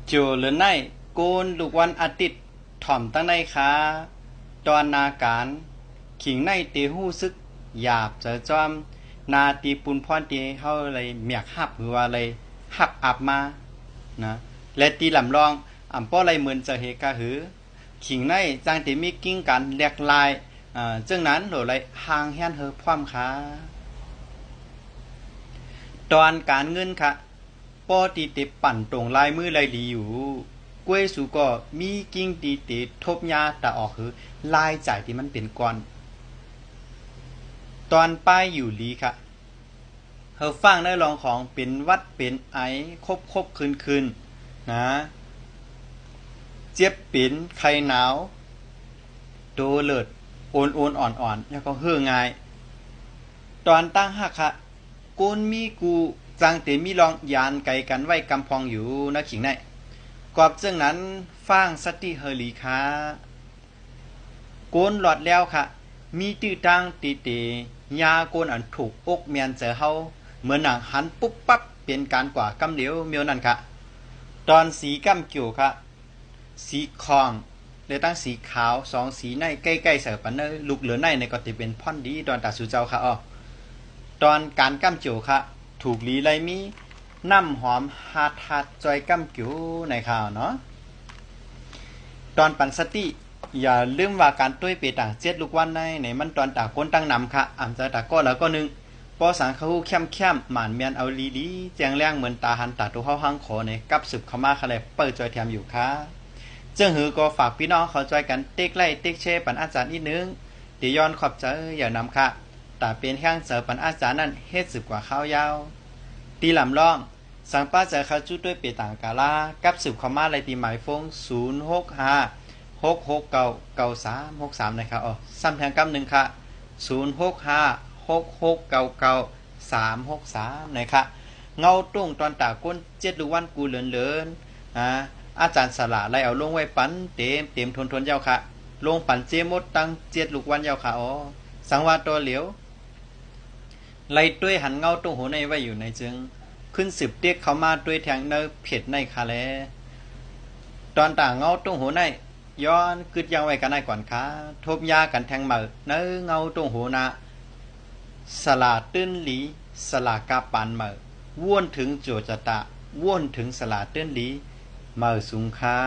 โจหรือไนโกนลูกวันอาทิตย์ถ่อมตั้งในขาตอนนาการขิงในเตหู้ซึกหยาบเจอจอมนาตีปุนพรตีเข้าเลยเมียกหับหรือว่าเลยหับอับมานะและตีลำลองอ่ำป้อไรเหมือนจะเฮกะหือขิงในจางตีมีกิ้งกันแหลกลายจึงนั้นโหลเลยหางแฮนเฮอพร้อมขาตอนการเงินค่ะป้อตีติปั่นตรงลายมือลายดีอยู่กล้วยสูก็มีกิ้งตีติทบยาแต่ออกคือลายจ่ายที่มันเป็นก้อนตอนป้ายอยู่ลีค่ะเฮาฟังได้ลองของเป็นวัดเป็นไอครบคืนนะเจ็บเป็นไข้หนาวโดเลิดโอนอ่อนแล้วก็เฮือง่ายตอนตั้งหักค่ะโกนมีกูจังเตมีลองยานไกกันไว้กำพองอยู่นะขิงในกอบจึงนั้นฟังสติเฮลีคาโกนหลอดแล้วค่ะมีตื้อตังตีเตยาโกนอันถูกอกเมียนเจอเฮาเหมือนหนังหันปุ๊บปั๊บเป็นการกว่ากำเหลียวเมียวนั่นค่ะตอนสีกำเกี่ยวค่ะสีคองเลยตั้งสีขาวสองสีในใกล้ๆเสือปันเนอลูกเหลือในก็จะเป็นพ่อนดีตอนตัดสูเจ้าค่ะอ๋อตอนการกำเกี่ยวค่ะถูกลีไรมีน้ำหอมฮัดจอยกำเกี่ยวในข่าวเนาะตอนปันสติอย่าลืมว่าการตุ้ยเปต่างเจ็ดลูกวันในมันตอนตาก้นตั้งนำค่ะอ่ำจะตาก็แล้วก็นึงปอสังเขาเข้มหมานเมียนเอาลีแจงแรงเหมือนตาหันตาตัวเข้าห้างขอในกับสืบเข้ามาค่ะเลยเปิดจอยแถมอยู่ค่ะเจ้าหือก็ฝากพี่น้องเขาจอยกันเต็กไล่เต็กเช่ปันอาจารย์อีกนึงเดี๋ยวย้อนขอบใจอย่านำค่ะแต่เป็นแห้งเจอปันอาจารย์นั่นเฮ็ดสืบกว่าข้าวยาวตีลำล่องสังป้าเจอเขาจุดด้วยเปต่างกาลากับสืบเข้ามาเลยตีหมายฟง065 669363นะครับอ๋อซ้ำแทงกำหนึ่งค่ะ065 6699 363นะครับเงาตุ้งตอนตาก้นเจ็ดลูกวันกูเหลินอาจารย์สละไล่เอาลงไว้ปันเต็มทนเจ้าค่ะลงปันเจมดตั้งเจ็ดลูกวันเจ้าค่ะอ๋อสังวาตัวเหลียวไล่ด้วยหันเงาตุ้งหัวในไว้อยู่ในจึงขึ้นสืบเตียกเขามาด้วยแทงเนอเผ็ดในคาแลตอนต่างเงาตุ้งหัวในย้อนกึดยังไว้กันได้ก่อนค่ะทบยากันแทงเหมือเนื้อเงาตุ้งหัวนะสลาตื้นหลีสลากาปันเหมือว่วนถึงโจจตะว่วนถึงสลาตื้นหลีเหมือสุงคา